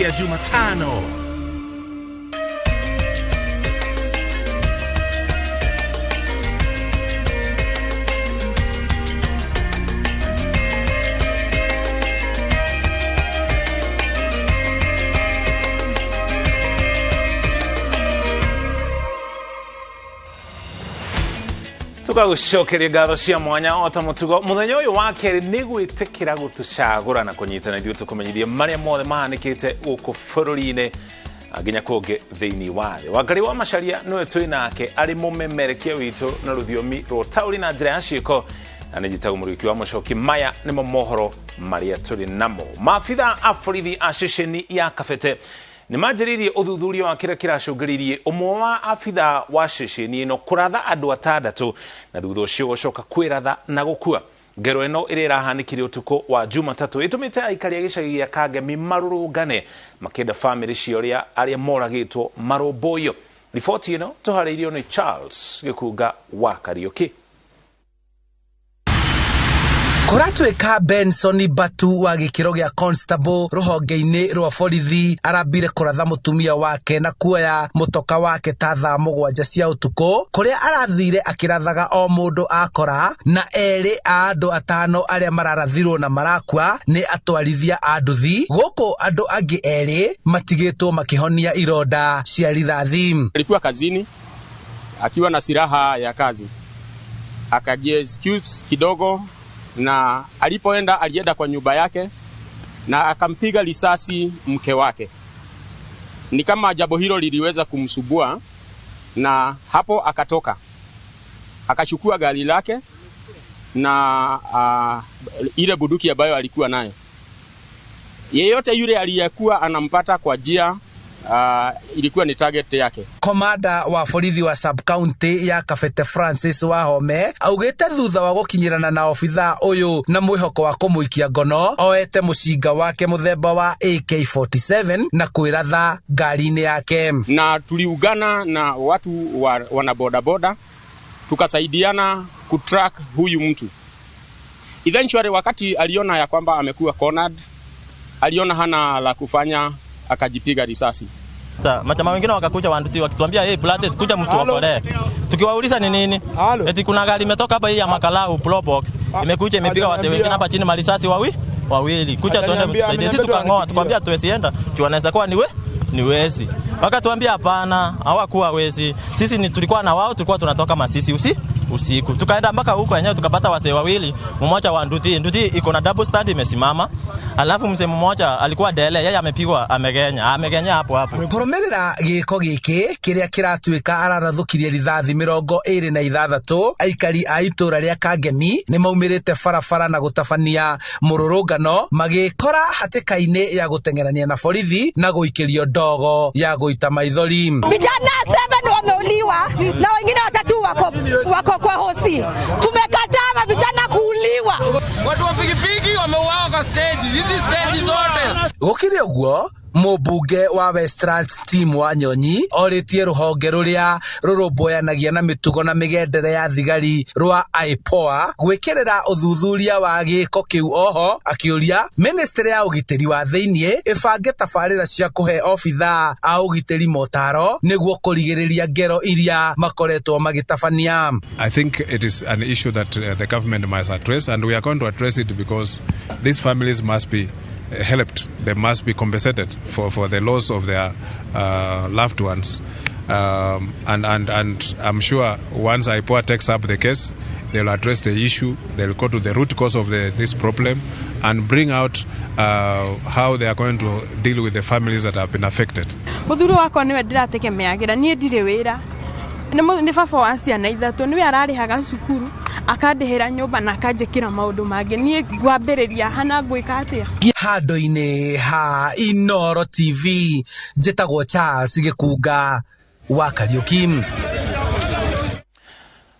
kuelekea Jumatano. Tukagucokeria ngatho cia mwanya ota mutugo muthenya uyu wa keri nigwitikira gutucagura na kunyitana ithuĩ tukumenyithie maria mothe mahanikite guku bururi-ini nginya kungi thiini wa thĩ. Wangari wa Macharia niwe twi nake ari mumemerekia witu na ruthiomi rutauri na njira ya ciĩko na nĩnjĩtagwo mũrĩki wa mũcoki. Maya nĩmo mohoro maria tũrĩ namo. Maabitha a borithi a ceceni ya Kabete nimanjĩrĩirie ũthuthuria wa kĩrĩa kĩracũngĩrĩirie ũmwe wa abitha wa ceceni ĩno kũratha andũ atandatũ na thutha ũcio gũcoka kwĩratha na gũkua. Ngero ĩno ĩrĩa ĩrahanĩkire ũtukũ wa Jumatatũ ĩtũmĩte aikari a gĩcagi gĩa Kangemi marũrũngane makĩenda famĩlĩ cio arĩa moragĩtwo marũmbũiyo. Riboti ĩno tũharĩirio nĩ Charles Gĩkunga wa Kariũki. Kuratweka Benson Batu wa gikiro gya constable ruhonge-ini rwa borithi arambire kuratha mutumia wake na kuoya mutoka wake ta thaa 7 cia utuku kuria arathire akirathaga o mundu akora na eri a andu atano aria mararathirwo na marakua ni atwarithia a nduthi guku andu angi eri matigitwo makihonia ironda cia rithathi. Alikuwa kazini akiwa na silaha ya kazi akajiexcuse kidogo na alienda kwa nyumba yake na akampiga risasi mke wake. Ni kama jambo hilo liliweza kumsubua na hapo akatoka. Akachukua gari lake na ile bunduki ambayo alikuwa nayo. Yeyote yule aliyekuwa anampata kwa njia ilikuwa ni target yake. Komanda wa borithi wa sub-county ya Kabete Francis Wahome augite thutha wa gukinyirana na obitha uyu na mwihoko wa kumuikia ngono oete mucinga wake muthemba wa AK47 na kwiratha ngari-ini yake. Na tuliungana na watu wana bodaboda tukasaidiana kutrack huyu mtu. Eventually wakati aliona ya kwamba amekuwa cornered, aliona hana la kufanya akajipiga risasi. Matama wengine wakakuja wanduti wakituambia hey brother kuja mtu okole. Tukiwauliza ni nini? Eti kuna gari imetoka hapa hii ya Makalau Pro Box. Imekuja imepiga wase wengine hapa chini marisasi wawili. Kuja tuende mtusaidie. Sisi tukangoa tukwambia tuwesienda. Tuanaweza kuwa ni wezi. Wakatuambia hapana, hawakuwa wezi. Sisi tulikuwa na wao tulikuwa tunatoka Masisi usiku. Tukaenda mpaka huko yenyewe tukapata wase wawili, mmoja wa nduthi iko na double stand imesimama. Alafu mzee mmoja alikuwa dele, yeye amepigwa amegenya hapo. Kurumerera giko giki kiria kiratwika ararathukirie rithathi 26 aikari a itura ria Kangemi ni maumirite barabara na gutabania mururungano magikora hatikaini ya gutengerania na borithi na guikirio ndogo ya guita maithori. Vijana 7 wameuliwa na wengine 3 wako kwa hosi. Tumekataa vijana kuuliwa. Watu wa pikipiki wameuawa kwa stage. Hizi stage zote. Gukire uguo mubunge wa Westlands Team wa Nyonyi oritie ruhonge ruria rurumboyanagia na mitugo na migendere ya thigari rwa IPOA gwikirira uthuthuria wa giko kiu. Oho akiuria ministry ya ugitiri wa thiinie ibange tabarira cia kuhe obitha a ugitiri motaro niguo kurigiriria ngero iria makoretwo magitabania. I think it is an issue that the government must address, and we are going to address it because these families must be helped. They must be compensated for the loss of their loved ones, and I'm sure once IPOA takes up the case, they'll address the issue. They'll go to the root cause of this problem and bring out how they are going to deal with the families that have been affected. Muthuri wako niwe ndirategemeagira nie ndire wira ni baba wa ciana ithatu niwe ararihaga cukuru akandihira nyumba na akanjikira maundu mangi nie ngwambiriria hana ngwika atia. Handu-ini ha Inooro TV njitagwo Charles Gĩkunga wa Kariũki.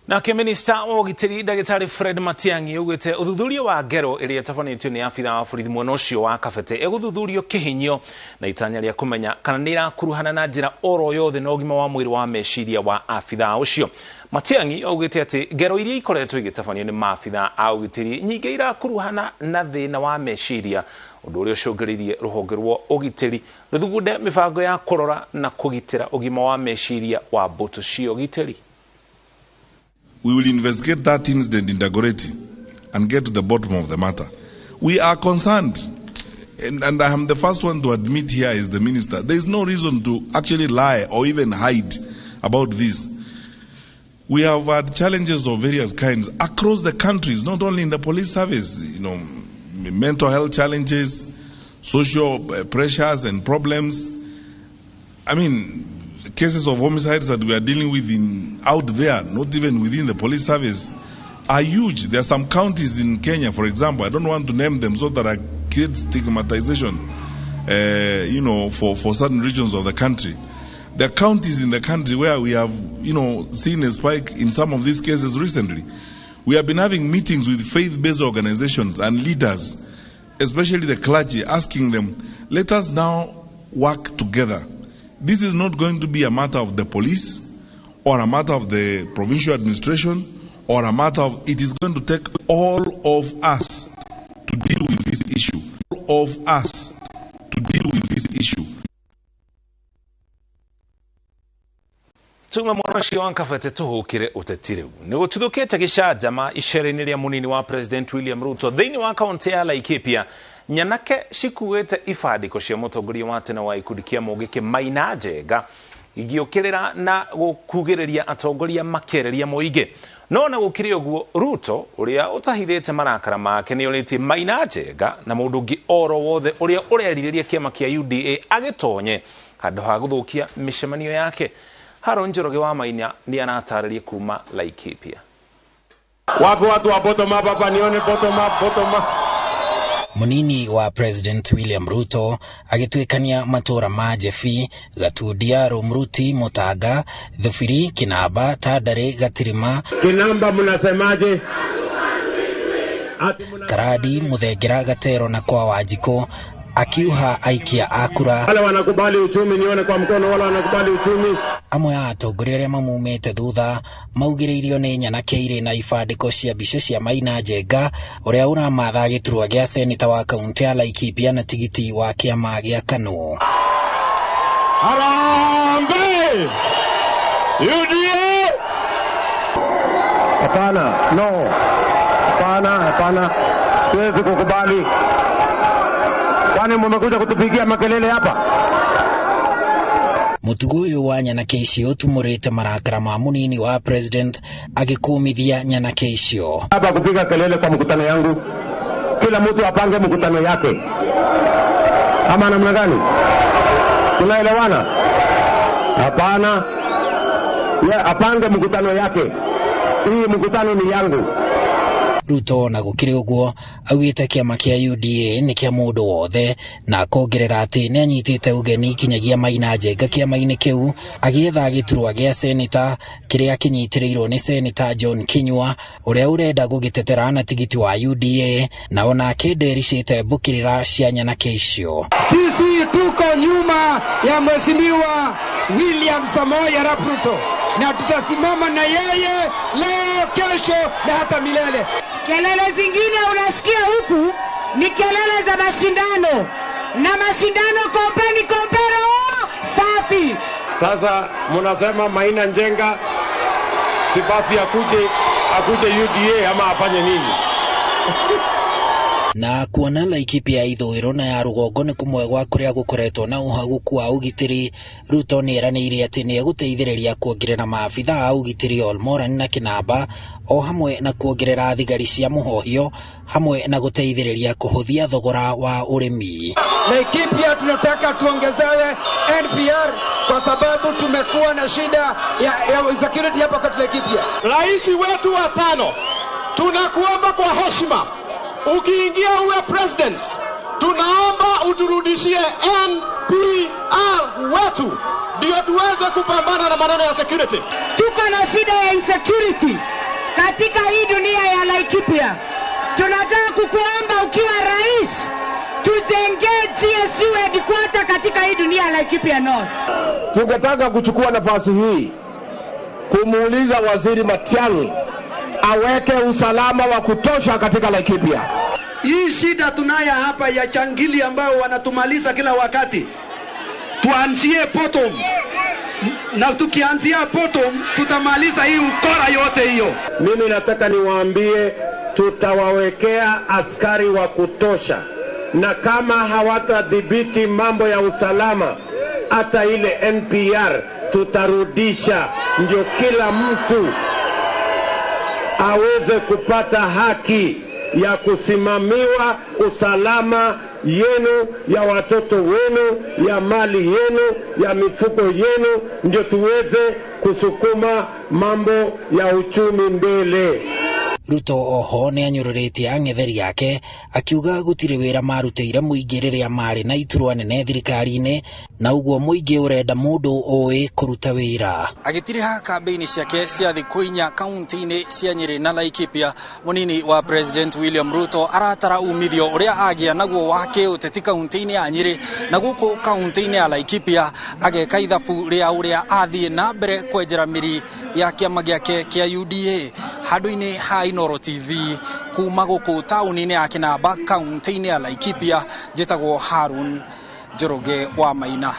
Na Minister wa ugitiri Dagitari Fred Matiang'i ugite uthuthuria wa ngero iria itafanitio ni abitha wa borithi mwena ucio wa Kabete eguthuthurio kihinyo na itanya ria kumenya kana ni irakuruhana na njira oro yothe na ugima wa mwiri wa meciria wa abitha ucio. Matiang'i ugite ati ngero iria ikoretwo igitafanio ni maabitha a ugitiri nyingi irakuruhana na thina wa meciria undu uria ucungiririe ruhonge rwa ugitiri ruthugunde mibango ya kurora na kugitira ugima wa meciria wa mbutu cia ugitiri. We will investigate that incident in Dagoretti and get to the bottom of the matter. We are concerned, and I am the first one to admit here as the minister, there is no reason to actually lie or even hide about this. We have had challenges of various kinds across the countries, not only in the police service, mental health challenges, social pressures and problems. I mean, cases of homicides that we are dealing with out there, not even within the police service, are huge. There are some counties in Kenya, for example, I don't want to name them so that I create stigmatization, for certain regions of the country. There are counties in the country where we have, seen a spike in some of these cases recently. We have been having meetings with faith-based organizations and leaders, especially the clergy, asking them, let us now work together. This is not going to be a matter of the police or a matter of the provincial administration or a matter of, it is going to take all of us to deal with this issue. All of us to deal with this issue. Tuma mwanashi wankafete tuhukire utetire. Nigo tudukete gicajama icera-ini ria munini wa President William Ruto thiini wa kaunti ya Laikipia nyanake cikuite ifandiko cia mutongoria wa tene wa ikundi kia Mugiki Maina Njenga igiukirira na gukugiriria atongoria makereria muingi. No na gukiri uguo Ruto uria utahithite marakara make ni uriti Maina Njenga na mundu ungi oro wothe uria ureririria kiama kia UDA agitonye handu ha guthukia micemanio yake. Haro Njoroge wa Maina ni anatariria kuma Laikipia. Wapo watu wa bottom up hapa, nione bottom up. Munini wa President William Ruto agitwikania matura ma Jefi, Gatudia, Rumruti, Mutaga, Thufiri, Kinaba, Tadare, Gatirima, Kinamba mnasemaje? Karadi, Muthegera, Gatero na kwa Wajiko akiuha aikia akura. Wale wanakubali uchumi, nione kwa mkono wale wanakubali uchumi. Amwe atongoria aria mamumite thutha maugiriirio ni nyanake iri na ifandiko cia mbica cia Maina Njenga uria uramatha giturwa gia seneta wa kaunti ya Laikipia na tigiti wa kiama gia KANU. Harambe! UDA! Hapana, no. Hapana. Siwezi kukubali. Kwani mmekuja kutupigia makelele hapa? Mutugo uyu wa nyanake icio tumurite marakara ma munini wa President agikumithia nyanake icio. Hapa kupiga kelele kwa mkutano yangu. Kila mtu apange mkutano yake. Ama namna gani? Tunaelewana? Hapana. Apange mkutano yake. Hii mkutano ni yangu. Ruto na gukiri uguo augite kiama kia UDA ni kia mundu wothe na akongerera ati ni anyitite ugeni kinyagia Maina Njenga kiama-ini kiu agietha giturwa gia seneta kiria kinyitirirwo ni seneta John Kinyua uria urenda gugitetera na tigiti wa UDA na ona akendericite mbukirira cia nyanake icio. Sisi tuko nyuma ya Mheshimiwa William Samoei Arap Ruto na tutasimama na yeye leo, kesho na hata milele. Kelele zingine unasikia huku ni kelele za mashindano, na mashindano kompero safi. Sasa mnasema Maina Njenga si basi akuje UDA ama afanye nini? Na kuona Laikipia ithwiro na ya rugongo ni kumwe gwa kuria gukoretwo na uhaguku wa ugitiri. Ruto ni eranĩire ati ni eguteithĩrĩria kuongerera maabitha a ugitiri Olmoran na Kinaba o hamwe na kuongerera thigari cia muhohio hamwe na guteithĩrĩria kuhuthia thogora wa urimi. Laikipia tunataka tuongezewe NPR kwa sababu tumekuwa na shida ya security hapa kwa Laikipia. Rais wetu wa tano, tunakuomba kwa heshima, ukiingia uwe president, tunaomba uturudishie NPR wetu ndio tuweze kupambana na maneno ya security. Tuko na shida ya insecurity katika hii dunia ya Laikipia. Tunataka kukuomba ukiwa rais, tujengee GSU headquarter katika hii dunia ya Laikipia North. Tungetaka kuchukua nafasi hii kumuuliza Waziri Matiang'i aweke usalama wa kutosha katika Laikipia. Hii shida tunaya hapa ya changili ambao wanatumaliza kila wakati, tuanzie bottom, na tukianzia bottom tutamaliza hii ukora yote hiyo. Mimi nataka niwaambie, tutawawekea askari wa kutosha, na kama hawatadhibiti mambo ya usalama, hata ile NPR tutarudisha, ndio kila mtu aweze kupata haki ya kusimamiwa usalama yenu, ya watoto wenu, ya mali yenu, ya mifugo yenu, ndio tuweze kusukuma mambo ya uchumi mbele. Ruto oho ni anyururitie ang'etheri yake akiuga gutire wira marutire muingi riria mari na iturwa nene thirikari-ini, na uguo muingi urenda mundu oe kuruta wira. Agitiriha kampeni ciake cia thiku inya kaunti-ini cia Nyeri na Laikipia, munini wa President William Ruto aratara umithio uria agia naguo wake uteti kaunti-ini ya Nyeri na guku kaunti-ini ya Laikipia, ageka ithabu ria uria athie na mbere kwenjera miri ya kiama giake kia UDA. Handu-ini ha Inooro TV kuma guku tauni-ini ya Kinamba kaunti-ini ya Laikipia, njitagwo Harun Njoroge wa Maina.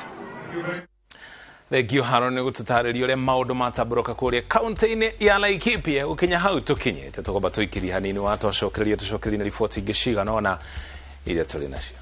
Thengio Harun ni gututariria uria maundu matamburuka kuria kaunti-ini ya Laikipia. Ukinya hau tukinyite tugoba tuikiria hanini watocokereria tucokereria riboti ingĩ cigana ona iria turi nacio.